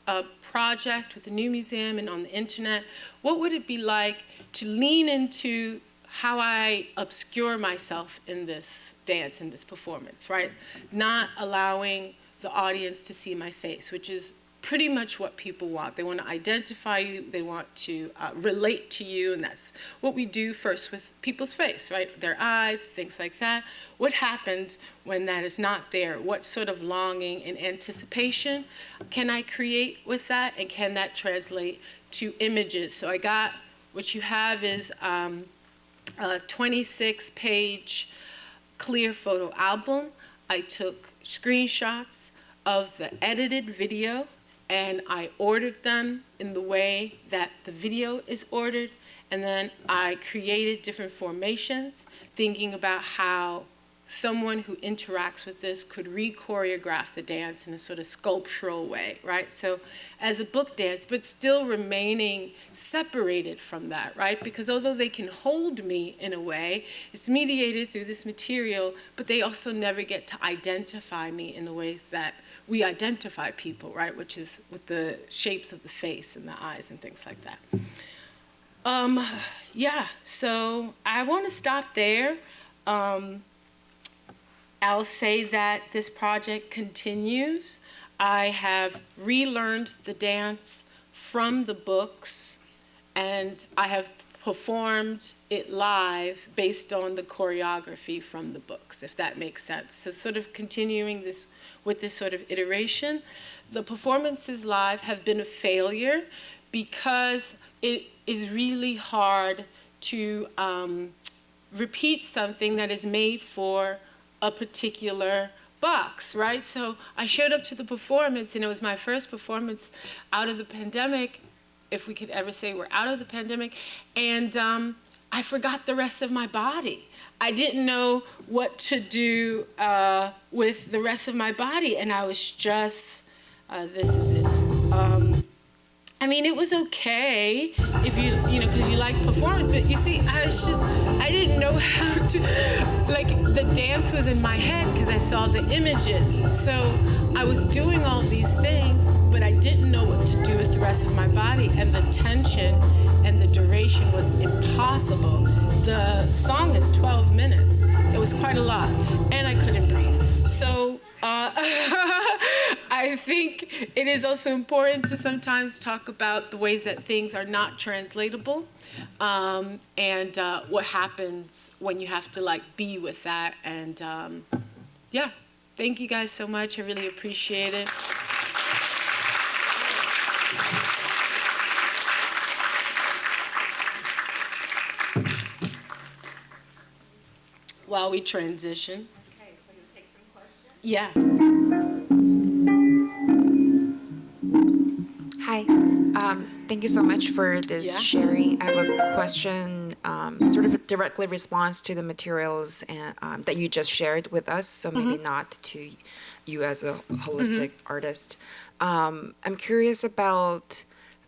project with the New Museum and on the internet. What would it be like to lean into how I obscure myself in this dance, in this performance, right? Not allowing the audience to see my face, which is pretty much what people want. They want to identify you, they want to relate to you, and that's what we do first with people's face, right? Their eyes, things like that. What happens when that is not there? What sort of longing and anticipation can I create with that, and can that translate to images? So what you have is a 26-page clear photo album. I took screenshots of the edited video, and I ordered them in the way that the video is ordered, and then I created different formations, thinking about how someone who interacts with this could re-choreograph the dance in a sort of sculptural way, right? So as a book dance, but still remaining separated from that, right? Because although they can hold me in a way, it's mediated through this material, but they also never get to identify me in the ways that we identify people, right? Which is with the shapes of the face and the eyes and things like that. Yeah, so I want to stop there. I'll say that this project continues. I have relearned the dance from the books, and I have performed it live based on the choreography from the books, if that makes sense. So sort of continuing this with this sort of iteration. The performances live have been a failure because it is really hard to repeat something that is made for a particular box, right? So I showed up to the performance, and it was my first performance out of the pandemic, if we could ever say we're out of the pandemic, and I forgot the rest of my body. I didn't know what to do with the rest of my body, and I was just, this is it. I mean, it was okay if you know, because you like performance, but you see, I didn't know how to, like, the dance was in my head because I saw the images. So I was doing all these things, but I didn't know what to do with the rest of my body, and the tension and the duration was impossible. The song is 12 minutes. It was quite a lot, and I couldn't breathe. So I think it is also important to sometimes talk about the ways that things are not translatable, and what happens when you have to like be with that. And yeah, thank you guys so much. I really appreciate it. While we transition. Okay, so you take some questions? Yeah. Hi. Thank you so much for this sharing. I have a question, sort of a directly response to the materials that you just shared with us, so maybe not to you as a holistic artist. I'm curious about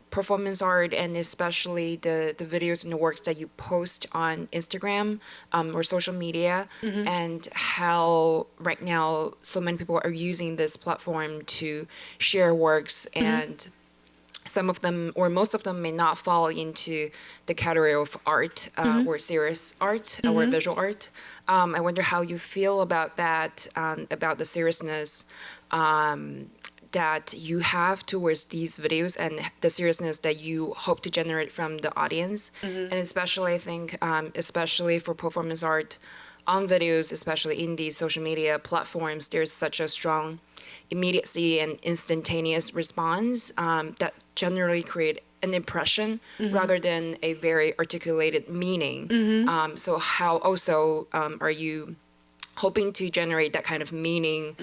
performance art, and especially the videos and the works that you post on Instagram or social media, and how right now so many people are using this platform to share works, and some of them or most of them may not fall into the category of art or serious art or visual art. I wonder how you feel about that, about the seriousness that you have towards these videos and the seriousness that you hope to generate from the audience. And especially, I think, especially for performance art on videos, especially in these social media platforms, there's such a strong immediacy and instantaneous response that generally create an impression rather than a very articulated meaning. So how also are you hoping to generate that kind of meaning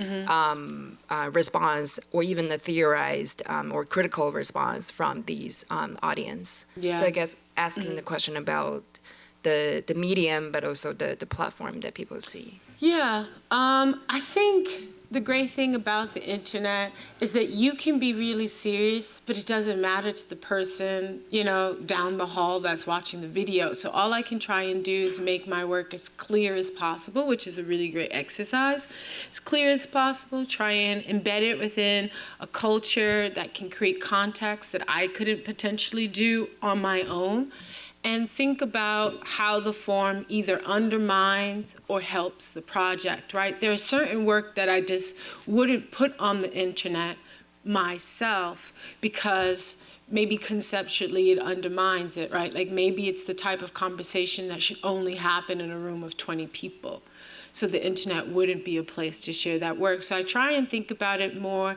response, or even a theorized or critical response from these audience? So I guess asking the question about the medium, but also the platform that people see. Yeah, I think the great thing about the internet is that you can be really serious, but it doesn't matter to the person, you know, down the hall that's watching the video. So all I can try and do is make my work as clear as possible, which is a really great exercise. As clear as possible, try and embed it within a culture that can create context that I couldn't potentially do on my own. And think about how the form either undermines or helps the project, right? There's certain work that I just wouldn't put on the internet myself because maybe conceptually it undermines it, right? Like maybe it's the type of conversation that should only happen in a room of 20 people. So the internet wouldn't be a place to share that work. So I try and think about it more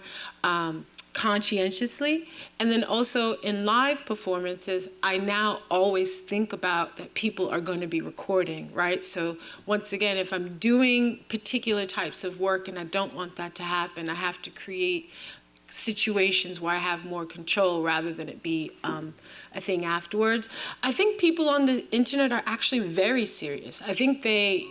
conscientiously. And then also in live performances, I now always think about that people are going to be recording, right? So once again, if I'm doing particular types of work and I don't want that to happen, I have to create situations where I have more control rather than it be a thing afterwards. I think people on the internet are actually very serious. I think they,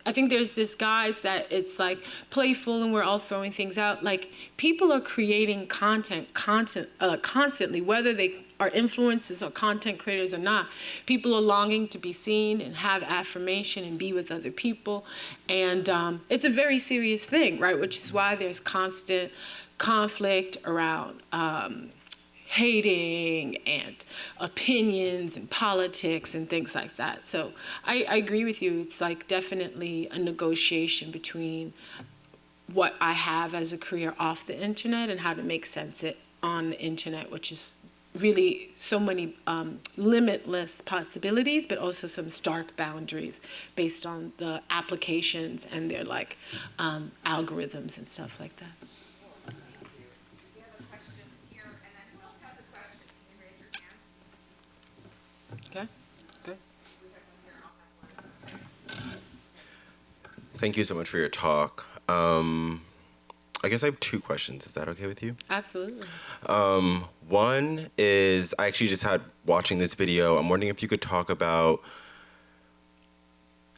I think there's this guise that it's like playful and we're all throwing things out. Like people are creating content constantly, whether they are influencers or content creators or not. People are longing to be seen and have affirmation and be with other people. And it's a very serious thing, right? Which is why there's constant conflict around hating and opinions and politics and things like that. So I agree with you. It's like definitely a negotiation between what I have as a career off the internet and how to make sense it on the internet, which is really so many limitless possibilities, but also some stark boundaries based on the applications and their like algorithms and stuff like that. Okay, good. Thank you so much for your talk. I guess I have two questions. Is that okay with you? Absolutely. One is, I actually just had watching this video. I'm wondering if you could talk about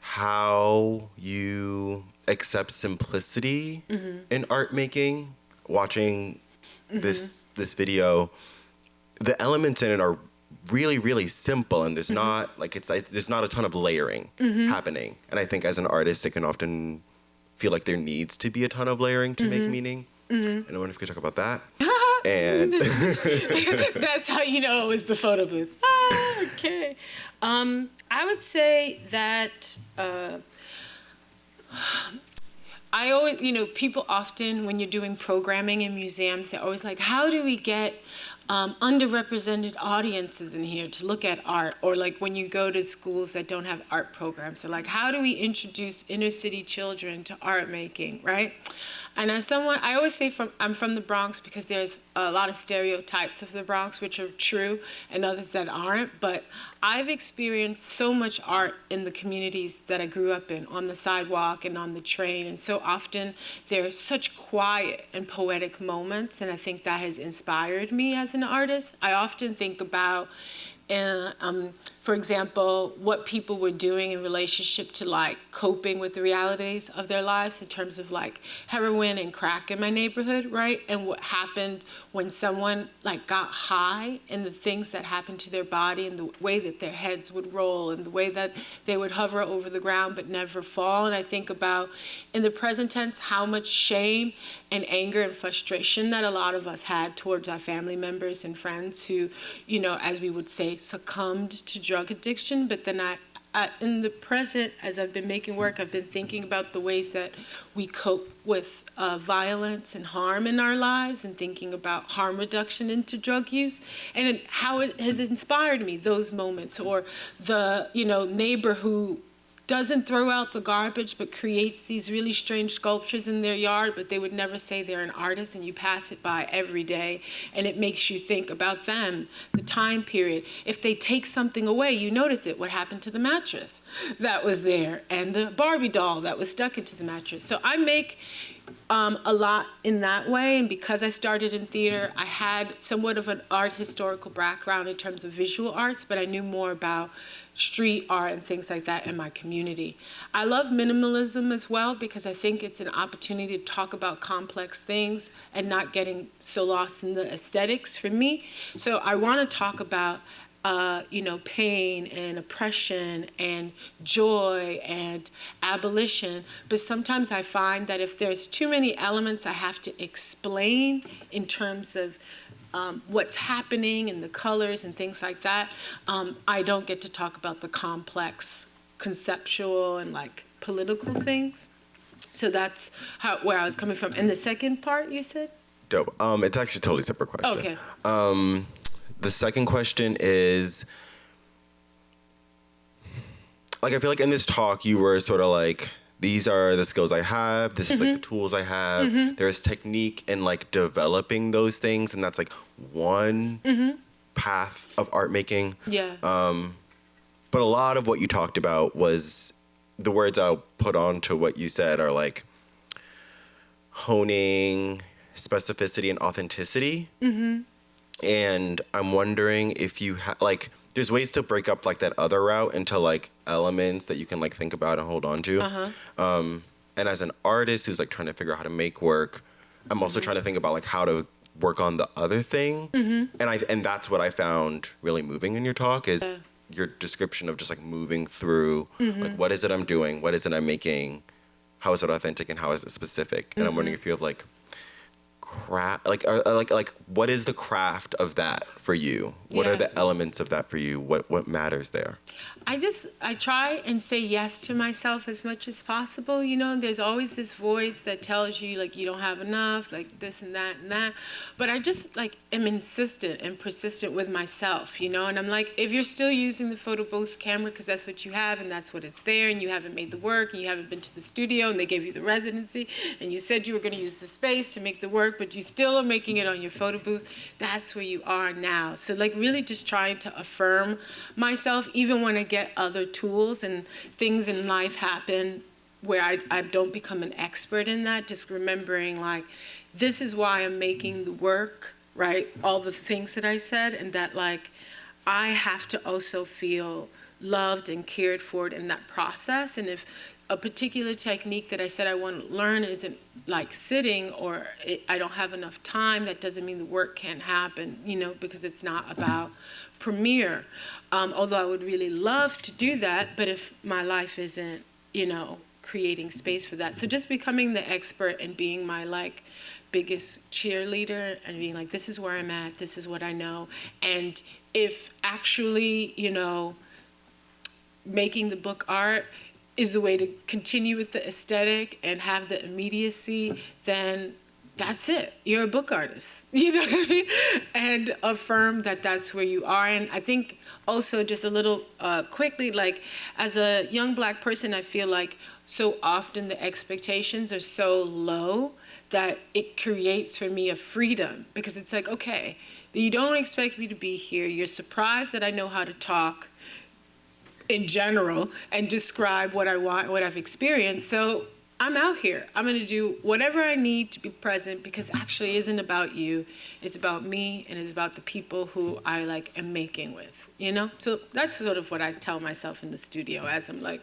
how you accept simplicity in art making. Watching this video, the elements in it are really, really simple, and there's not like there's not a ton of layering happening. And I think as an artist, it can often feel like there needs to be a ton of layering to make meaning. And I wonder if you could talk about that. And that's how you know it was the photo booth. Okay. I would say that I always, people often, when you're doing programming in museums, they're always like, how do we get underrepresented audiences in here to look at art? Or like when you go to schools that don't have art programs, they're like, how do we introduce inner city children to art making, right? And as someone, I always say I'm from the Bronx because there's a lot of stereotypes of the Bronx, which are true, and others that aren't. But I've experienced so much art in the communities that I grew up in, on the sidewalk and on the train. And so often there's such quiet and poetic moments, and I think that has inspired me as an artist. I often think about, for example, what people were doing in relationship to like coping with the realities of their lives in terms of like heroin and crack in my neighborhood, right? And what happened when someone like got high, and the things that happened to their body and the way that their heads would roll and the way that they would hover over the ground but never fall. And I think about, in the present tense, how much shame and anger and frustration that a lot of us had towards our family members and friends who, as we would say, succumbed to drug addiction. But then in the present, as I've been making work, I've been thinking about the ways that we cope with violence and harm in our lives, and thinking about harm reduction into drug use, and how it has inspired me, those moments. Or the neighbor who doesn't throw out the garbage but creates these really strange sculptures in their yard, but they would never say they're an artist, and you pass it by every day, and it makes you think about them, the time period. If they take something away, you notice it. What happened to the mattress that was there, and the Barbie doll that was stuck into the mattress? So I make a lot in that way, and because I started in theater, I had somewhat of an art historical background in terms of visual arts, but I knew more about street art and things like that in my community. I love minimalism as well, because I think it's an opportunity to talk about complex things and not getting so lost in the aesthetics for me. So I want to talk about pain and oppression and joy and abolition. But sometimes I find that if there's too many elements I have to explain in terms of what's happening and the colors and things like that, I don't get to talk about the complex conceptual and like political things. So that's where I was coming from. And the second part you said? Dope. It's actually a totally separate question. Okay. The second question is, like, I feel like in this talk you were sort of like, these are the skills I have, this is like the tools I have. There's technique in like developing those things, and that's like one path of art making. Yeah. But a lot of what you talked about was, the words I'll put on to what you said are like honing specificity and authenticity. And I'm wondering if you like, there's ways to break up like that other route into like elements that you can like think about and hold on to. And as an artist who's like trying to figure out how to make work, I'm also trying to think about like how to work on the other thing. And that's what I found really moving in your talk is your description of just like moving through like, what is it I'm doing? What is it I'm making? How is it authentic and how is it specific? And I'm wondering if you have like like what is the craft of that for you? What are the elements of that for you? What matters there? I try and say yes to myself as much as possible. You know, there's always this voice that tells you like you don't have enough, like this and that and that. But I just like am insistent and persistent with myself, you know, and I'm like, if you're still using the photo booth camera because that's what you have and that's what it's there, and you haven't made the work and you haven't been to the studio and they gave you the residency and you said you were going to use the space to make the work, but you still are making it on your photo booth, that's where you are now. So like really just trying to affirm myself, even when I get other tools and things in life happen where I don't become an expert in that, just remembering like, this is why I'm making the work, right? All the things that I said, and that like, I have to also feel loved and cared for in that process. And if a particular technique that I said I want to learn isn't like sitting, or I don't have enough time, that doesn't mean the work can't happen, you know, because it's not about premiere. Although I would really love to do that, but if my life isn't, you know, creating space for that. So just becoming the expert and being my like biggest cheerleader and being like, this is where I'm at, this is what I know. And if actually, you know, making the book art is the way to continue with the aesthetic and have the immediacy, then that's it. You're a book artist, you know what I mean? And affirm that that's where you are. And I think also just a little quickly, like as a young Black person, I feel like so often the expectations are so low that it creates for me a freedom, because it's like, okay, you don't expect me to be here. You're surprised that I know how to talk in general and describe what I want, what I've experienced. So I'm out here. I'm going to do whatever I need to be present, because actually it isn't about you. It's about me, and it's about the people who I like am making with, you know? So that's sort of what I tell myself in the studio as I'm like,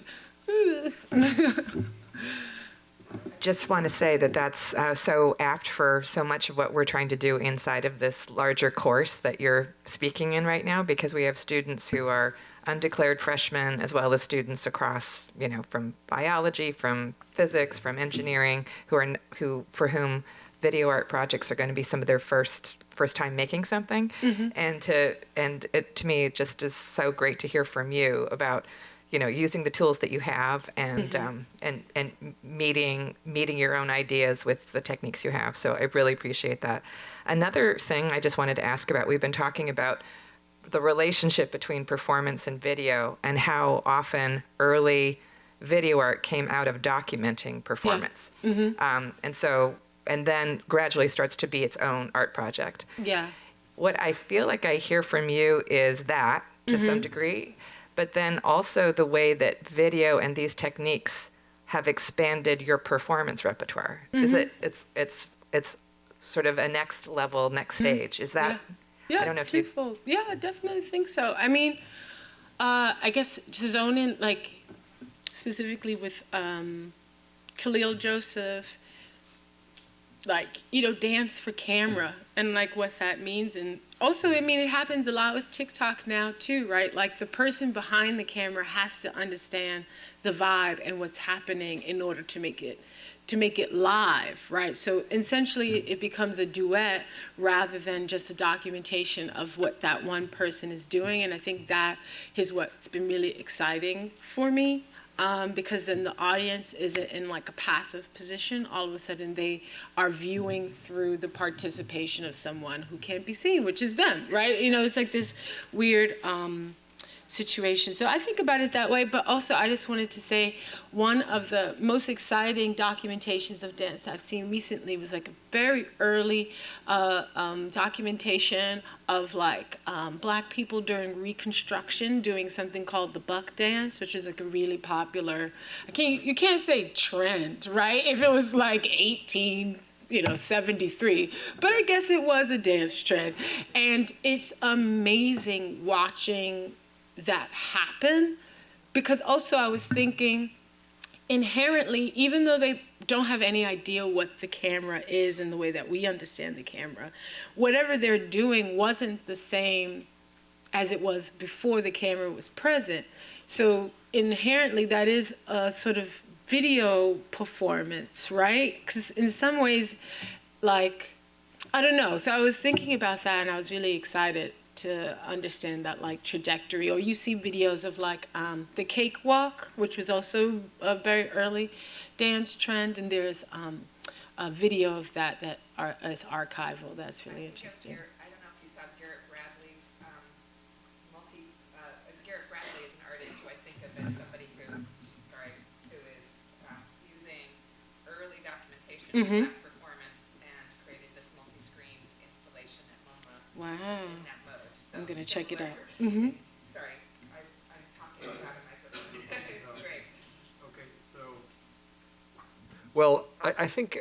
Just want to say that that's so apt for so much of what we're trying to do inside of this larger course that you're speaking in right now, because we have students who are undeclared freshmen, as well as students across, you know, from biology, from physics, from engineering, for whom video art projects are going to be some of their first time making something. And it to me just is so great to hear from you about, you know, using the tools that you have and and meeting your own ideas with the techniques you have. So I really appreciate that. Another thing I just wanted to ask about, we've been talking about the relationship between performance and video, and how often early video art came out of documenting performance. And then gradually starts to be its own art project. yeah. What I feel like I hear from you is that, to some degree, but then also the way that video and these techniques have expanded your performance repertoire. It's sort of a next level, next stage. Is that? Yeah, I don't know if twofold. Yeah, I definitely think so. I mean, I guess to zone in, like, specifically with Khalil Joseph, like, you know, dance for camera and, like, what that means. And also, I mean, it happens a lot with TikTok now, too, right? Like, the person behind the camera has to understand the vibe and what's happening in order to make it live, right? So essentially it becomes a duet rather than just a documentation of what that one person is doing. And I think that is what's been really exciting for me because then the audience isn't in like a passive position. All of a sudden they are viewing through the participation of someone who can't be seen, which is them, right? You know, it's like this weird situation. So I think about it that way, but also I just wanted to say one of the most exciting documentations of dance I've seen recently was like a very early documentation of like Black people during Reconstruction doing something called the buck dance, which is like a really popular, you can't say trend, right? If it was like 73, but I guess it was a dance trend. And it's amazing watching that happen, because also I was thinking inherently, even though they don't have any idea what the camera is in the way that we understand the camera, whatever they're doing wasn't the same as it was before the camera was present. So inherently that is a sort of video performance, right? Because in some ways, like, I don't know. So I was thinking about that and I was really excited to understand that like trajectory. Or you see videos of like the cakewalk, which was also a very early dance trend, and there's a video of that is archival. That's really interesting. I don't know if you saw Garrett Bradley's Garrett Bradley is an artist who I think of as somebody who is using early documentation of Black performance and created this multi-screen installation at MoMA. Wow. In that mode. So I'm gonna check it out. Sorry, I'm talking about a microphone. Great. Okay, so. Well, I think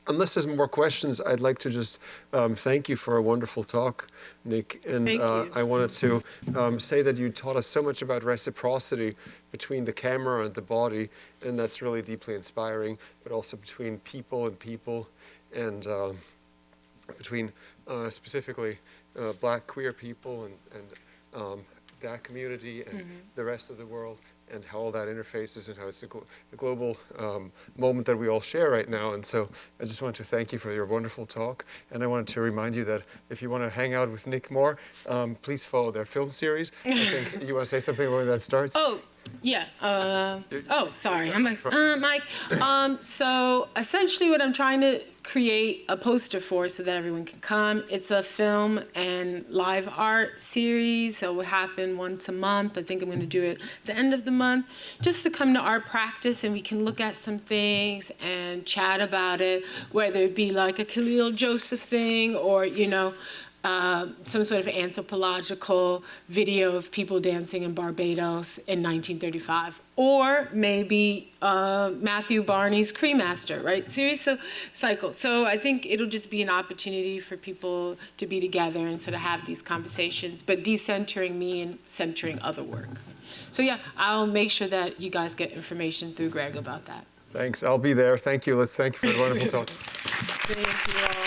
unless there's more questions, I'd like to just thank you for a wonderful talk, Nick. And Thank you. I wanted to say that you taught us so much about reciprocity between the camera and the body, and that's really deeply inspiring, but also between people and people, and between specifically Black queer people and that community and the rest of the world, and how all that interfaces, and how it's the global moment that we all share right now. And so I just wanted to thank you for your wonderful talk. And I wanted to remind you that if you want to hang out with Nick more, please follow their film series. I think you want to say something when that starts? Oh, yeah. Sorry. I'm like, Mike. So essentially what I'm trying to create a poster for so that everyone can come. It's a film and live art series. So it will happen once a month. I think I'm going to do it at the end of the month, just to come to art practice and we can look at some things and chat about it, whether it be like a Khalil Joseph thing or, some sort of anthropological video of people dancing in Barbados in 1935, or maybe Matthew Barney's Cremaster, right? Series cycle. So I think it'll just be an opportunity for people to be together and sort of have these conversations, but decentering me and centering other work. So yeah, I'll make sure that you guys get information through Greg about that. Thanks. I'll be there. Thank you. Thank you for the wonderful talk. Thank you all.